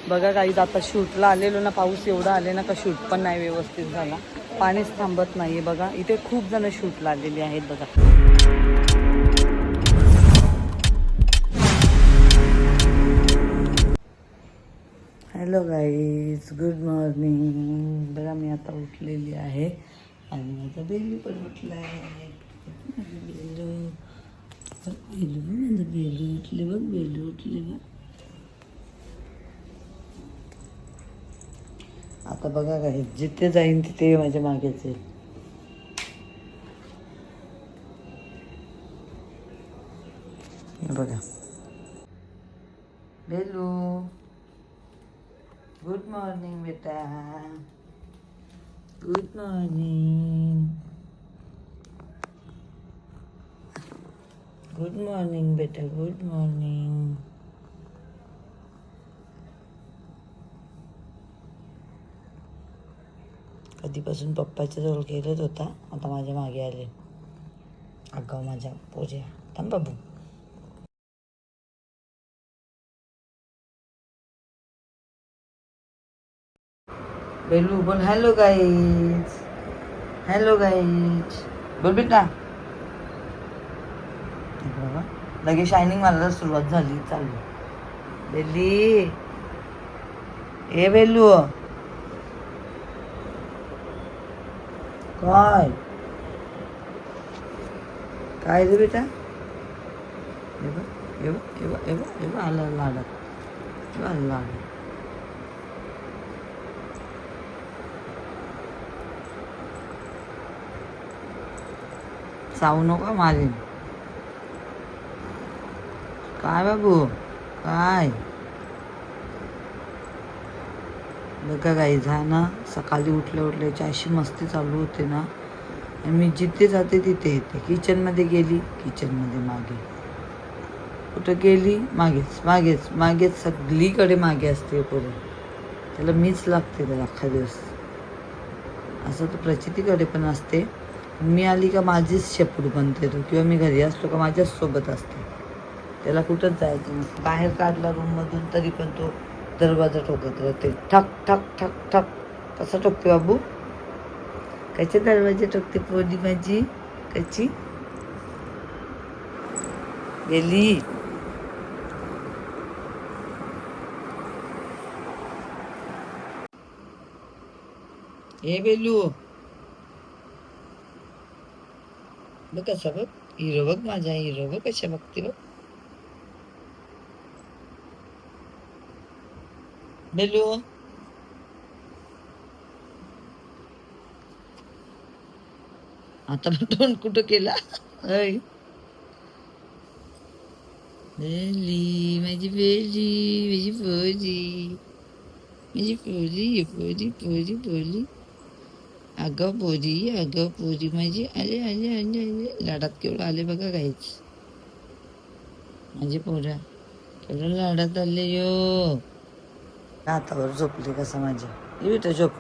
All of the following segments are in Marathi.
बघा काही आता शूटला आलेलो ना, पाऊस एवढा आले ना का शूट पण नाही व्यवस्थित झाला, पाणीच थांबत नाहीये. बघा इथे खूप जण शूटला आलेली आहेत बघा. Hello guys, good morning. बघा मी आता उठलेली आहे आणि माझा बेलू पण उठला आहे. बेलू बेलू माझं बेलू उठले बघ, बेलू उठले बघ. आता बघा काय, जिथे जाईन तिथे माझ्या मागेच येईल. बघा बेलू, गुड मॉर्निंग बेटा, गुड मॉर्निंग, गुड मॉर्निंग बेटा, गुड मॉर्निंग. कधीपासून पप्पाच्या जवळ गेलेत होता, आता माझ्या मागे आले. अगाव माझ्या पोऱ्या, थांब बाबू. बेलू बोल हॅलो गाईज, हॅलो गाईज बोल बेटा. बाबा लगेच शायनिंग मारायला सुरुवात झाली. चालू बेली, ए बेलू काय काय रे बेटा. ये बघ ये बघ ये बघ ये बघ ये बघ, आला लाडत, आला लाडत. चावू नका मारेन. काय बाबू काय. बघा गाईज, हा ना सकाळी उठल्या उठल्याची अशी मस्ती चालू होते ना, आणि मी जिथे जाते तिथे येते. किचनमध्ये गेली, किचनमध्ये मागे, कुठं गेली मागेच मागेच मागेच, सगळीकडे मागे असते पुढे. त्याला मीच लागते त्याला अख्खा दिवस. असं तर प्रचितीकडे पण असते. मी आली का माझीच शेपूट बनते तो, किंवा मी घरी असलो का माझ्याच सोबत असते. त्याला कुठंच जायचं नसतं. बाहेर काढला रूममधून तरी पण तो दरवाजा ठोकत राहते. ठक ठक ठक ठक. कसा ठोकते बाबू, कसे दरवाजे ठोकते पोरी माझी, कशी गेली. हे बेलू बघ कसा, बघ हिरो, बघ माझा हिरो, बघ कशा बघते बघ. बेलू आता तोंड कुठं केला. अय बेली माझी, बेली माझी पोरी, माझी पोरी पोरी पोरी पोरी. अगं पोरी माझी. आले आले आले आले, लाडात केवढं आले बघा काहीच. माझी पोरा केवढं लाडात आले यो. हातावर झोपले कसा माझ्या. ये बेटा झोप.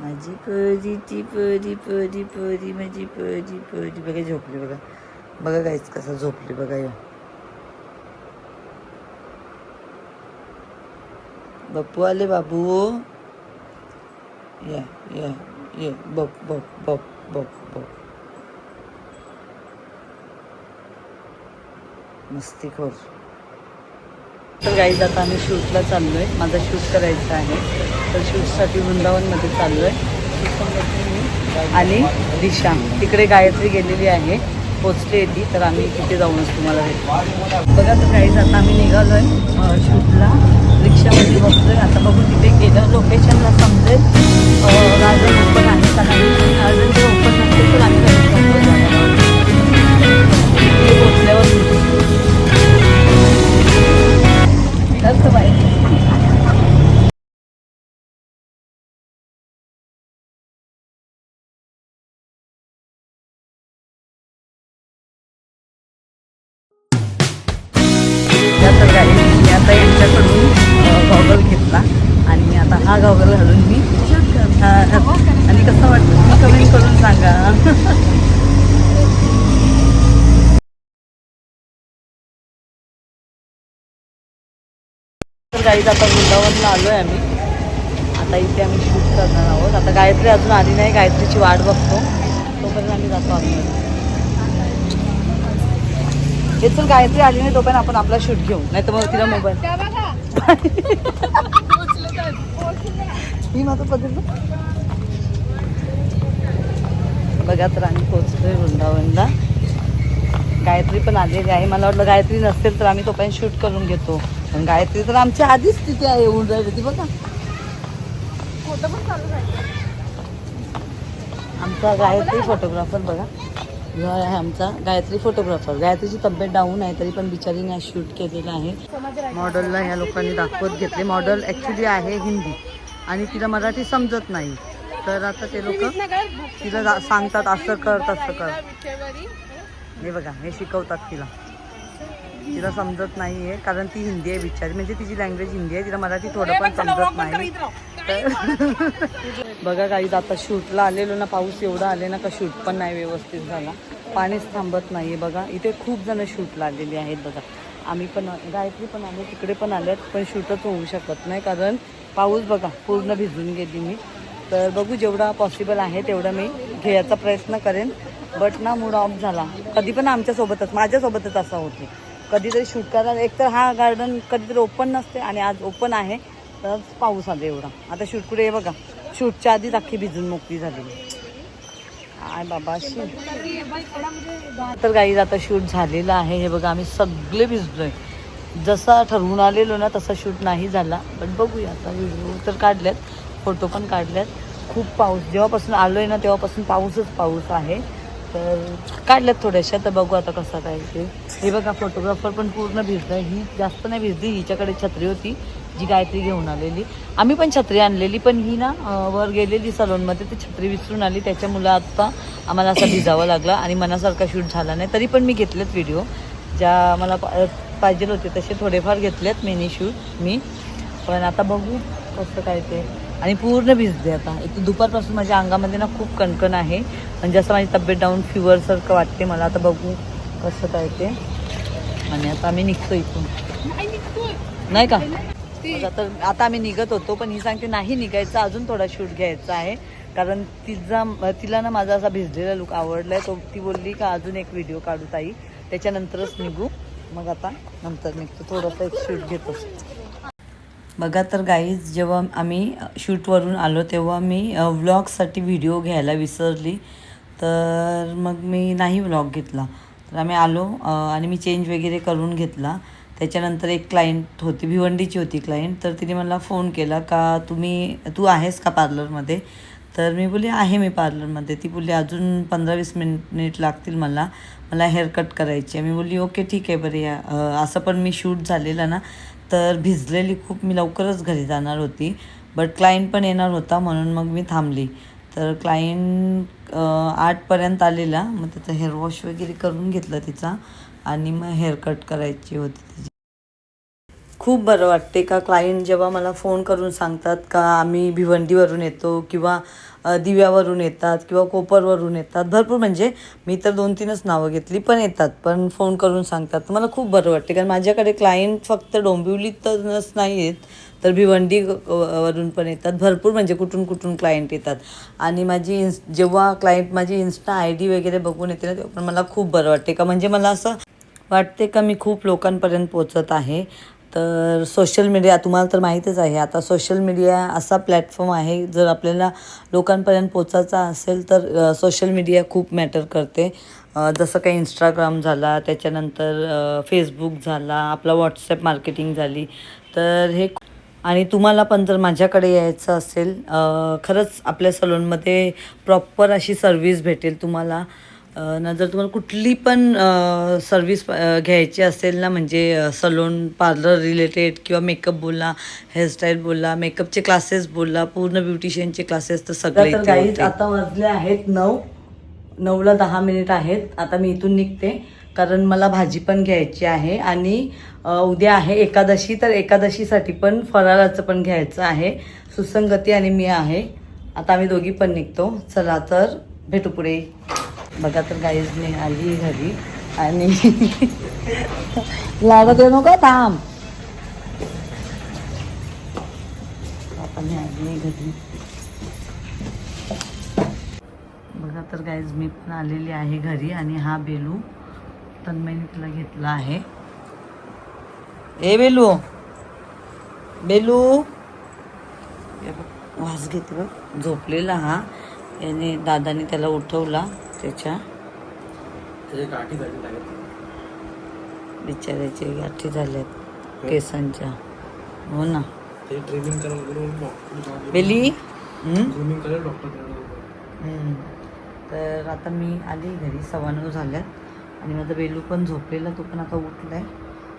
माझी पोरीची पोरी पोरी पोरी माझी पोरी पोरी. बघा झोपली बघा, बघा काहीच कसा झोपली बघा. यो बापू आले, बाबू या या ये, बप बप बप बप बप. मस्तीखोर. तर गाईज आता आम्ही शूटला चाललो आहे. माझा शूट करायचा आहे, तर शूटसाठी वृंदावनमध्ये चाललो आहे. आणि दिशा तिकडे गायत्री गेलेली आहे, पोचली आहे ती, तर आम्ही तिथे जाऊनच तुम्हाला भेटू. बघा तर गाईज आता आम्ही निघालो आहे शूटला, रिक्षामध्ये बसलो आहे. आता बघू तिथे गेलं लोकेशनला समजेल. गार्डन ओपन आहे का नाही, गार्डन जर ओपन नसेल तर आम्ही तिथे पोचल्यावर जास्त पाहिजे. तर काही मी आता यांच्याकडून गॉगल घेतला आणि आता हा गॉगल घालून मी शूट करणार. आणि कसं वाटतं तुम्ही कमेंट करून सांगा. गाईज आता वृंदावनला आलो आहे आम्ही. आता इथे आम्ही शूट करणार आहोत. आता गायत्री अजून आली नाही, गायत्रीची वाट बघतो, तोपर्यंत आम्ही जातो आम्ही. हे चल गायत्री आली नाही तोपर्यंत आपण आपला शूट घेऊ, नाही तर मग तिला मोबाईल मी माझं पद्धत बघा. तर आम्ही पोहोचतोय वृंदावनला. गायत्री पण आलेली आहे. मला वाटलं गायत्री नसेल तर आम्ही तोपर्यंत शूट करून घेतो, पण गायत्री तर आमच्या आधीच तिथे येऊन राहिली ती बघा. फोटो पण चालू आहे आमचा गायत्री फोटोग्राफर बघा. हा आहे आमचा गायत्री फोटोग्राफर. गायत्रीची तब्येत डाऊन आहे तरी पण बिचारीने आज शूट केलेलं आहे. मॉडेलला ह्या लोकांनी दाखवत घेतले. मॉडेल ॲक्च्युली आहे हिंदी आणि तिला मराठी समजत नाही, तर आता ते लोक तिला सांगतात असं कर तसं कर. हे बघा हे शिकवतात तिला. तिला समजत नाही आहे कारण ती हिंदी आहे बिचारी, म्हणजे तिची लँग्वेज हिंदी आहे, तिला मराठी थोडं पण समजत नाही. बघा काही आता शूटला आलेलो ना, पाऊस एवढा आले ना का शूट पण नाही व्यवस्थित झाला, पाणीच थांबत नाही आहे. बघा इथे खूप जण शूटला आलेली आहेत. बघा आम्ही पण, गायत्री पण आले, तिकडे पण आल्यात, पण शूटच होऊ शकत नाही कारण पाऊस बघा पूर्ण भिजून गेली मी. तर बघू जेवढा पॉसिबल आहे तेवढा मी घ्यायचा प्रयत्न करेन, बट ना मूड ऑफ झाला. कधी पण आमच्यासोबतच, माझ्यासोबतच असा होते. कधीतरी शूट करायला, एकतर हा गार्डन कधीतरी ओपन नसते आणि आज ओपन आहे तर पाऊस आला एवढा. आता शूट कुठे आहे बघा, शूटच्या आधीच अख्खी भिजून मोकळी झालेली. आय बाबा तर गाईज आता शूट झालेलं आहे. हे बघा आम्ही सगळे भिजलोय. जसा ठरवून आलेलो ना तसा शूट नाही झाला, पण बघूया आता. व्हिडिओ तर काढल्यात, फोटो पण काढल्यात. खूप पाऊस, जेव्हापासून आलो आहे ना तेव्हापासून पाऊसच पाऊस आहे. तर काढल्यात थोड्याशा, तर बघू आता कसा काय ते. हे बघा फोटोग्राफर पण पूर्ण भिजलं. ही जास्त नाही भिजली, हिच्याकडे छत्री होती जी गायत्री घेऊन आलेली. आम्ही पण छत्री आणलेली, पण ही ना वर गेलेली सलोनमध्ये, ती छत्री विसरून आली. त्याच्यामुळं आत्ता आम्हाला असा भिजावं लागला आणि मनासारखा शूट झाला नाही. तरी पण मी घेतलेत व्हिडिओ, ज्या मला पाहिजे होते तसे थोडेफार घेतलेत मिनी शूट मी. पण आता बघू कसं काय ते. आणि पूर्ण भिजते आता. इथे दुपारपासून माझ्या अंगामध्ये ना खूप कणकण आहे, म्हणजे असं माझी तब्येत डाऊन फीवरसारखं वाटते मला. आता बघू कसं काय ते. आणि आता आम्ही निघतो इथून, नाही का? तर आता आम्ही निघत होतो, पण ही सांगते नाही निघायचं, अजून थोडा शूट घ्यायचा आहे कारण तिला ना माझा असा भिजलेला लुक आवडलाय. तो ती बोलली का अजून एक व्हिडिओ काढू ताई, त्याच्यानंतरच निघू. मग आता नंतर निघतो, थोडंसं एक शूट घेतो. बघा तर गाईज जेव्हा आम्ही शूटवरून आलो तेव्हा मी व्लॉगसाठी व्हिडिओ घ्यायला विसरली, तर मग मी नाही व्लॉग घेतला. तर आम्ही आलो आणि मी चेंज वगैरे करून घेतला. त्याच्यानंतर एक क्लायंट होती, भिवंडीची होती क्लायंट, तर तिने मला फोन केला का तू आहेस का पार्लरमध्ये? तर मी बोलली आहे मी पार्लरमध्ये. ती बोलली अजून 15-20 मिनिट लागतील मला हेअरकट करायची आहे. मी बोलली ओके ठीक आहे बरं या. असं पण मी शूट झालेलं ना, तर भिजलेली खूप, मी लवकरच घरी जाणार होती, बट क्लायंट पण येणार होता म्हणून मग मी थांबली. तर क्लायंट 8पर्यंत आलेला, मग त्याचा हेअर वॉश वगैरे करून घेतला तिचा आणि मग हेअरकट करायची होती तिची. खूप बरं वाटते का क्लायंट जेव्हा मला फोन करून सांगतात का आम्ही भिवंडीवरून येतो किंवा दिव्यावरून येतात किंवा कोपरवरून येतात. भरपूर म्हणजे मी तर 2-3च नावं घेतली, पण येतात, पण फोन करून सांगतात. तर मला खूप बरं वाटते कारण माझ्याकडे क्लायंट फक्त डोंबिवलीतच नाही येत, तर भिवंडी वरून पण येतात. भरपूर म्हणजे कुठून कुठून क्लायंट येतात. आणि जेव्हा क्लायंट माझी इन्स्टा ID वगैरे बघून येते ना, तेव्हा पण मला खूप बरं वाटते का, म्हणजे मला असं वाटते का मी खूप लोकांपर्यंत पोचत आहे. तर सोशल मीडिया तुम्हाला तर माहीतच आहे, आता सोशल मीडिया असा प्लॅटफॉर्म आहे, जर आपल्याला लोकांपर्यंत पोचायचा असेल तर सोशल मीडिया खूप मॅटर करते. जसं काही इंस्टाग्राम झाला, त्याच्यानंतर फेसबुक झाला, आपला व्हॉट्सॲप मार्केटिंग झाली. तर हे, आणि तुम्हाला पण जर माझ्याकडे यायचं असेल, खरंच आपल्या सलूनमध्ये प्रॉपर अशी सर्व्हिस भेटेल तुम्हाला. ना जर तुम्हाला कुठली पण सर्विस घ्यायची असेल ना, म्हणजे सलून पार्लर रिलेटेड किंवा मेकअप बोला, हेअरस्टाईल बोला, मेकअपचे क्लासेस बोला, पूर्ण ब्युटिशियनचे क्लासेस, तर सगळे. तर गाईज आता वाजले आहेत 9ला 10 मिनिट आहेत. आता मी इथून निघते कारण मला भाजी पण घ्यायची आहे आणि उद्या आहे एकादशी, तर एकादशीसाठी पण फराळाचं पण घ्यायचं आहे. सुसंगती आणि मी आहे. आता आम्ही दोघी पण निघतो. चला तर भेटू पुढे. बघा तर गाईजने आली घरी आणि लागत येऊ नका, थांब. आणि आली घरी. बघा तर गाईज मी पण आलेली आहे घरी आणि हा बेलू तन्मयने तिला घेतला आहे. ए बेलू बेलू हे बघ, वास घेते बघ. झोपलेला हा. याने दादाने त्याला उठवला. त्याच्या बिचारायचे गाठी झाल्यात केसांच्या. हो ना बेली. तर आता मी आली घरी. 9:15 झाल्यात आणि माझा बेलू पण झोपलेला. तो पण आता उठलाय.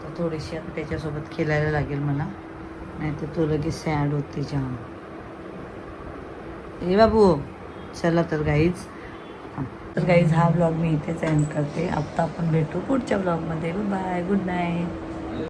तर थोडीशी आता त्याच्यासोबत खेळायला लागेल मला, नाही तर तो लगेच सॅड होते जाम. ए बाबू चला तर गाईज. तर गाईज हा ब्लॉग मी इथेच एंड करते. आता आपण भेटू पुढच्या ब्लॉगमध्ये. Bye, good night.